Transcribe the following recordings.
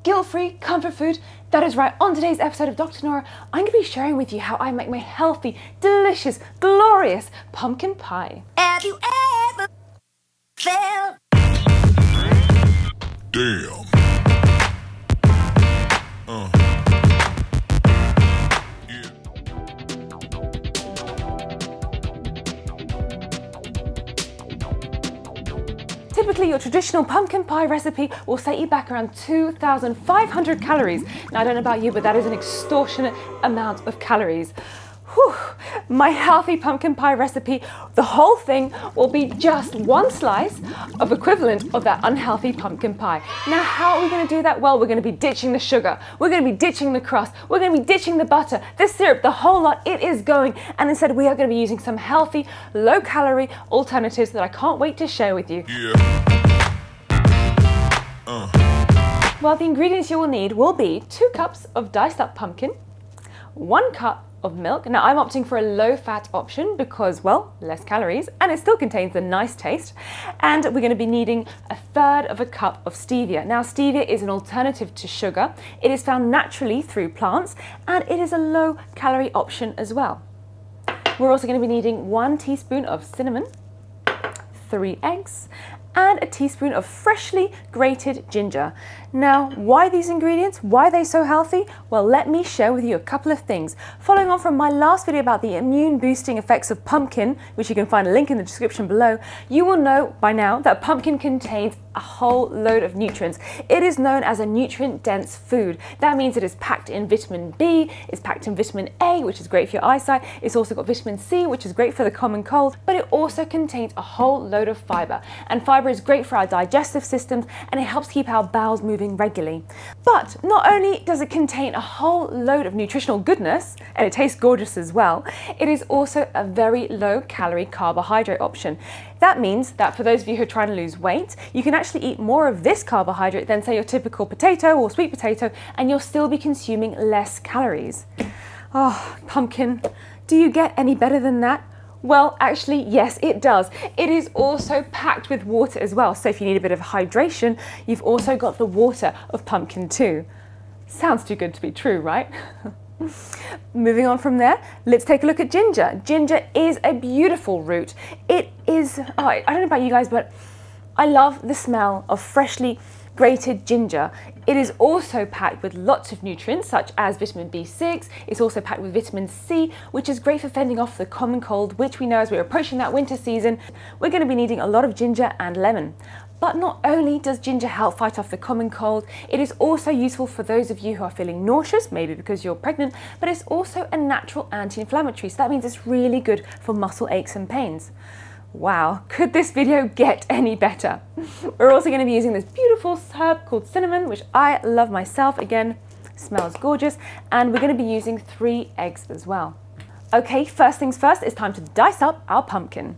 guilt-free comfort food. That is right, on today's episode of Dr. Nora, I'm going to be sharing with you how I make my healthy, delicious, glorious pumpkin pie. Have you ever felt? Damn. Typically, your traditional pumpkin pie recipe will set you back around 2,500 calories. Now, I don't know about you, but that is an extortionate amount of calories. Whew. My healthy pumpkin pie recipe, the whole thing will be just one slice of equivalent of that unhealthy pumpkin pie. Now, how are we going to do that? Well, we're going to be ditching the sugar, we're going to be ditching the crust, we're going to be ditching the butter, the syrup, the whole lot. It is going, and instead we are going to be using some healthy, low-calorie alternatives that I can't wait to share with you. Well, the ingredients you will need will be 2 cups of diced up pumpkin, 1 cup of milk. Now, I'm opting for a low-fat option because, well, less calories, and it still contains a nice taste. And we're going to be needing 1/3 of a cup of stevia. Now, stevia is an alternative to sugar. It is found naturally through plants, and it is a low-calorie option as well. We're also going to be needing 1 teaspoon of cinnamon, 3 eggs, and a teaspoon of freshly grated ginger. Now, why these ingredients? Why are they so healthy? Well, let me share with you a couple of things. Following on from my last video about the immune boosting effects of pumpkin, which you can find a link in the description below, you will know by now that pumpkin contains a whole load of nutrients. It is known as a nutrient-dense food. That means it is packed in vitamin B, it's packed in vitamin A, which is great for your eyesight. It's also got vitamin C, which is great for the common cold, but it also contains a whole load of fiber. And fiber is great for our digestive systems, and it helps keep our bowels moving regularly. But not only does it contain a whole load of nutritional goodness, and it tastes gorgeous as well, it is also a very low-calorie carbohydrate option. That means that for those of you who are trying to lose weight, you can actually eat more of this carbohydrate than, say, your typical potato or sweet potato, and you'll still be consuming less calories. Oh, pumpkin, do you get any better than that? Well, actually, yes, it does. It is also packed with water as well. So if you need a bit of hydration, you've also got the water of pumpkin too. Sounds too good to be true, right? Moving on from there, let's take a look at ginger. Ginger is a beautiful root. It is, I don't know about you guys, but I love the smell of freshly grated ginger. It is also packed with lots of nutrients such as vitamin B6. It's also packed with vitamin C, which is great for fending off the common cold, which we know as we're approaching that winter season. We're going to be needing a lot of ginger and lemon. But not only does ginger help fight off the common cold, it is also useful for those of you who are feeling nauseous, maybe because you're pregnant, but it's also a natural anti-inflammatory. So that means it's really good for muscle aches and pains. Wow, could this video get any better? We're also going to be using this beautiful herb called cinnamon, which I love myself. Again, smells gorgeous. And we're going to be using 3 eggs as well. Okay, first things first, it's time to dice up our pumpkin.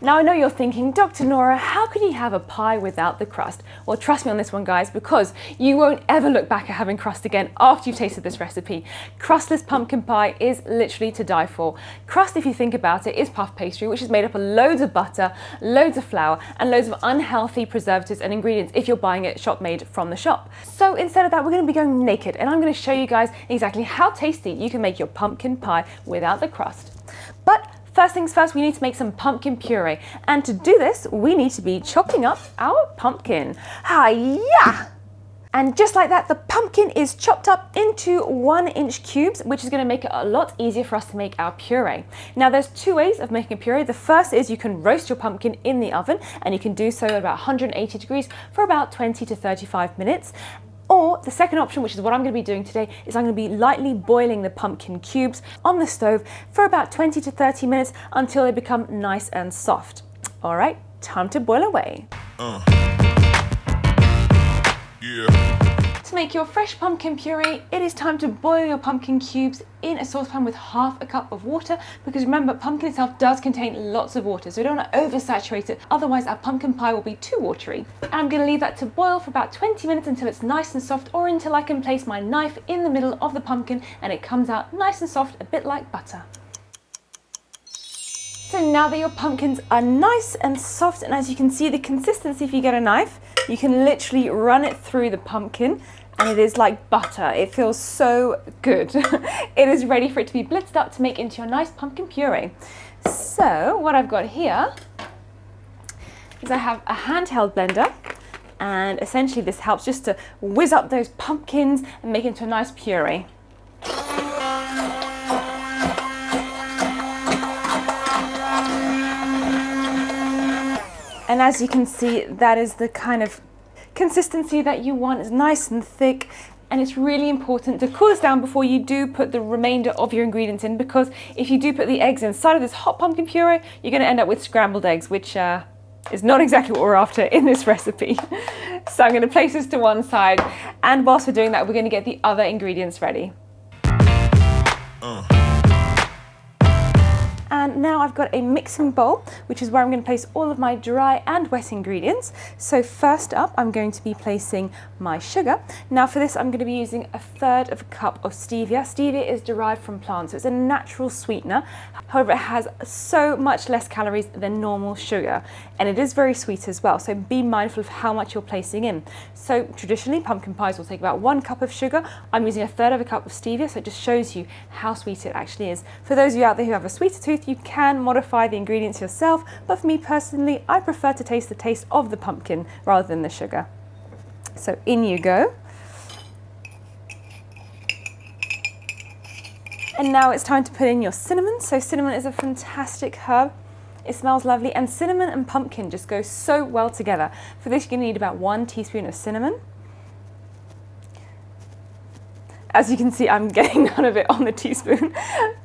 Now, I know you're thinking, Dr. Nora, how can you have a pie without the crust? Well, trust me on this one, guys, because you won't ever look back at having crust again after you've tasted this recipe. Crustless pumpkin pie is literally to die for. Crust, if you think about it, is puff pastry, which is made up of loads of butter, loads of flour, and loads of unhealthy preservatives and ingredients if you're buying it shop made from the shop. So instead of that, we're going to be going naked, and I'm going to show you guys exactly how tasty you can make your pumpkin pie without the crust. But first things first, we need to make some pumpkin puree. And to do this, we need to be chopping up our pumpkin. Hi-ya! And just like that, the pumpkin is chopped up into 1-inch cubes, which is going to make it a lot easier for us to make our puree. Now, there's 2 ways of making a puree. The first is you can roast your pumpkin in the oven, and you can do so at about 180 degrees for about 20 to 35 minutes. Or the second option, which is what I'm going to be doing today, is I'm going to be lightly boiling the pumpkin cubes on the stove for about 20 to 30 minutes until they become nice and soft. All right, time to boil away. To make your fresh pumpkin puree, it is time to boil your pumpkin cubes in a saucepan with half a cup of water, because remember, pumpkin itself does contain lots of water, so we don't want to oversaturate it, otherwise our pumpkin pie will be too watery. And I'm going to leave that to boil for about 20 minutes until it's nice and soft, or until I can place my knife in the middle of the pumpkin and it comes out nice and soft, a bit like butter. So now that your pumpkins are nice and soft, and as you can see the consistency, if you get a knife, you can literally run it through the pumpkin and it is like butter. It feels so good. It is ready for it to be blitzed up to make into your nice pumpkin puree. So what I've got here is I have a handheld blender, and essentially this helps just to whiz up those pumpkins and make it into a nice puree. And as you can see, that is the kind of consistency that you want. It's nice and thick, and it's really important to cool this down before you do put the remainder of your ingredients in, because if you do put the eggs inside of this hot pumpkin puree, you're going to end up with scrambled eggs, which is not exactly what we're after in this recipe. So I'm going to place this to one side, and whilst we're doing that, we're going to get the other ingredients ready. And now I've got a mixing bowl, which is where I'm going to place all of my dry and wet ingredients. So first up, I'm going to be placing my sugar. Now for this, I'm going to be using 1/3 of a cup of stevia. Stevia is derived from plants, so it's a natural sweetener. However, it has so much less calories than normal sugar, and it is very sweet as well. So be mindful of how much you're placing in. So traditionally, pumpkin pies will take about 1 cup of sugar. I'm using 1/3 of a cup of stevia, so it just shows you how sweet it actually is. For those of you out there who have a sweeter tooth, you can modify the ingredients yourself, but for me personally, I prefer to taste the taste of the pumpkin rather than the sugar. So in you go. And now it's time to put in your cinnamon. So cinnamon is a fantastic herb. It smells lovely, and cinnamon and pumpkin just go so well together. For this, you're going to need about 1 teaspoon of cinnamon. As you can see, I'm getting none of it on the teaspoon,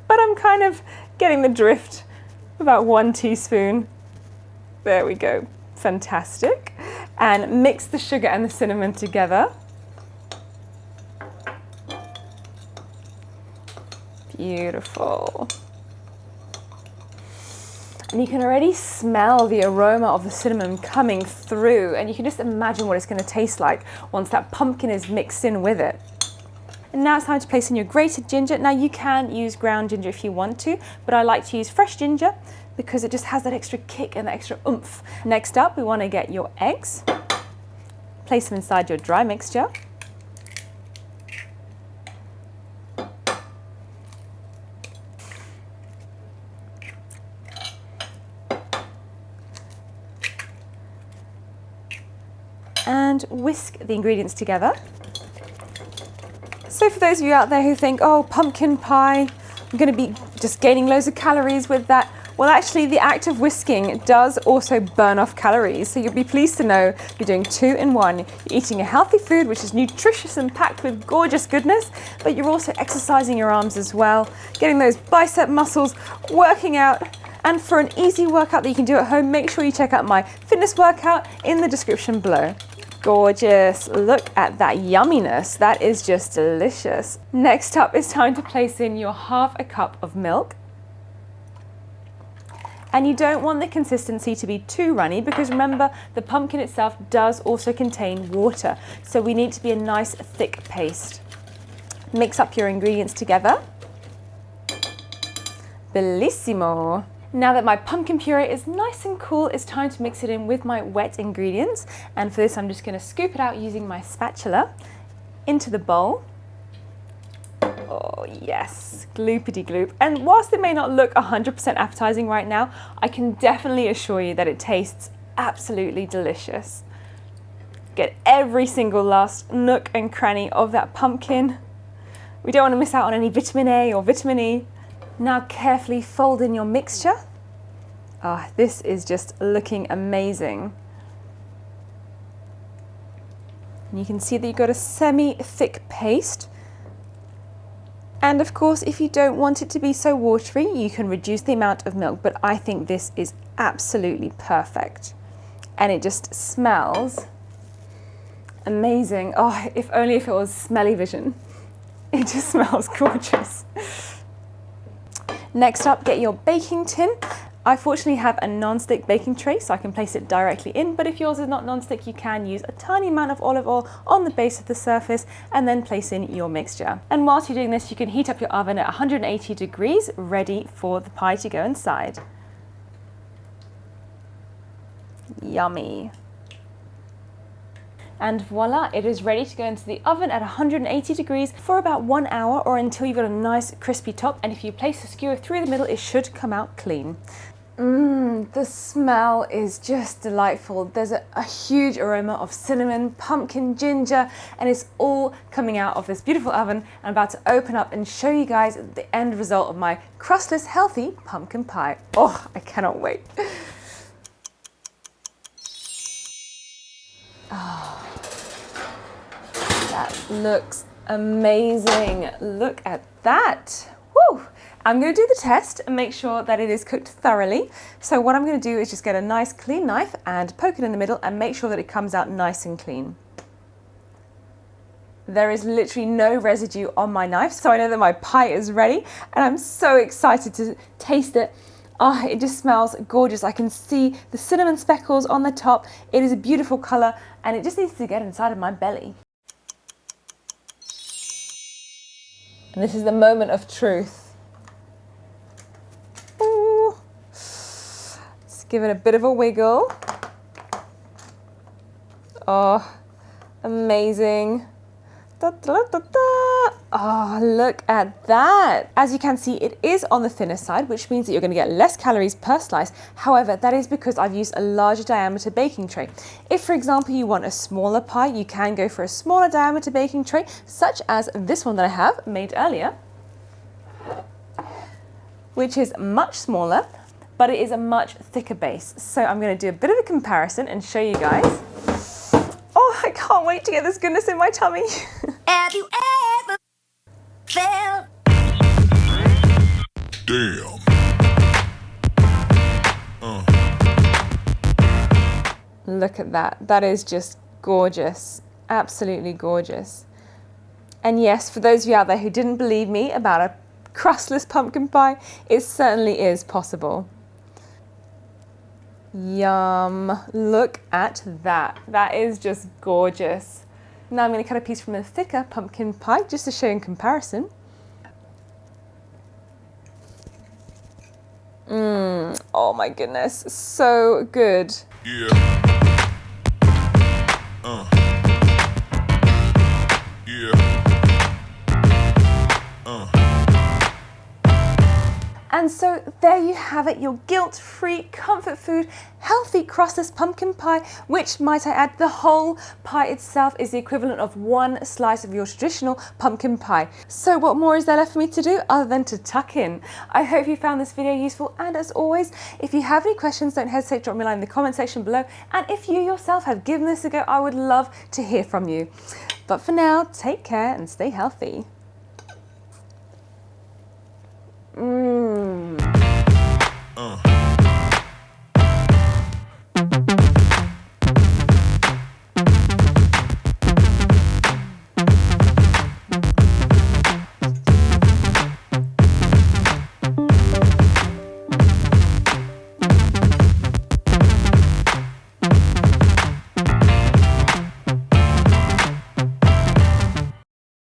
but I'm kind of getting the drift. About 1 teaspoon. There we go. Fantastic. And mix the sugar and the cinnamon together. Beautiful. And you can already smell the aroma of the cinnamon coming through, and you can just imagine what it's going to taste like once that pumpkin is mixed in with it. And now it's time to place in your grated ginger. Now you can use ground ginger if you want to, but I like to use fresh ginger because it just has that extra kick and that extra oomph. Next up, we want to get your eggs. Place them inside your dry mixture. And whisk the ingredients together. So for those of you out there who think, oh, pumpkin pie, I'm going to be just gaining loads of calories with that. Well, actually, the act of whisking does also burn off calories. So you'll be pleased to know you're doing 2 in 1. You're eating a healthy food, which is nutritious and packed with gorgeous goodness, but you're also exercising your arms as well, getting those bicep muscles working out. And for an easy workout that you can do at home, make sure you check out my fitness workout in the description below. Gorgeous. Look at that yumminess. That is just delicious. Next up, it's time to place in your 1/2 cup of milk. And you don't want the consistency to be too runny, because remember, the pumpkin itself does also contain water. So we need it to be a nice thick paste. Mix up your ingredients together. Bellissimo. Now that my pumpkin puree is nice and cool, it's time to mix it in with my wet ingredients. And for this, I'm just going to scoop it out using my spatula into the bowl. Oh yes, gloopity gloop. And whilst it may not look 100% appetizing right now, I can definitely assure you that it tastes absolutely delicious. Get every single last nook and cranny of that pumpkin. We don't want to miss out on any vitamin A or vitamin E. Now carefully fold in your mixture. Ah, this is just looking amazing. And you can see that you've got a semi-thick paste. And of course, if you don't want it to be so watery, you can reduce the amount of milk, but I think this is absolutely perfect. And it just smells amazing. Oh, if only if it was smelly vision. It just smells gorgeous. Next up, get your baking tin. I fortunately have a non-stick baking tray, so I can place it directly in, but if yours is not non-stick, you can use a tiny amount of olive oil on the base of the surface and then place in your mixture. And whilst you're doing this, you can heat up your oven at 180 degrees, ready for the pie to go inside. Yummy. And voila, it is ready to go into the oven at 180 degrees for about 1 hour, or until you've got a nice crispy top. And if you place the skewer through the middle, it should come out clean. The smell is just delightful. There's a huge aroma of cinnamon, pumpkin, ginger, and it's all coming out of this beautiful oven. I'm about to open up and show you guys the end result of my crustless, healthy pumpkin pie. Oh, I cannot wait. That looks amazing. Look at that. Woo! I'm going to do the test and make sure that it is cooked thoroughly. So what I'm going to do is just get a nice clean knife and poke it in the middle and make sure that it comes out nice and clean. There is literally no residue on my knife, so I know that my pie is ready, and I'm so excited to taste it. Oh, it just smells gorgeous. I can see the cinnamon speckles on the top. It is a beautiful color, and it just needs to get inside of my belly. And this is the moment of truth. Ooh. Let's give it a bit of a wiggle. Oh, amazing. Da, da, da, da. Oh, look at that. As you can see, it is on the thinner side, which means that you're going to get less calories per slice. However, that is because I've used a larger diameter baking tray. If, for example, you want a smaller pie, you can go for a smaller diameter baking tray, such as this one that I have made earlier, which is much smaller, but it is a much thicker base. So I'm going to do a bit of a comparison and show you guys. Oh, I can't wait to get this goodness in my tummy. Have you ever felt? Damn. Look at that. That is just gorgeous. Absolutely gorgeous. And yes, for those of you out there who didn't believe me about a crustless pumpkin pie, it certainly is possible. Yum. Look at that. That is just gorgeous. Now I'm going to cut a piece from a thicker pumpkin pie just to show you in comparison. Oh my goodness, so good. Yeah. Yeah. And so there you have it, your guilt-free comfort food, healthy crustless pumpkin pie, which, might I add, the whole pie itself is the equivalent of one slice of your traditional pumpkin pie. So what more is there left for me to do other than to tuck in? I hope you found this video useful, and as always, if you have any questions, don't hesitate to drop me a line in the comment section below, and if you yourself have given this a go, I would love to hear from you. But for now, take care and stay healthy.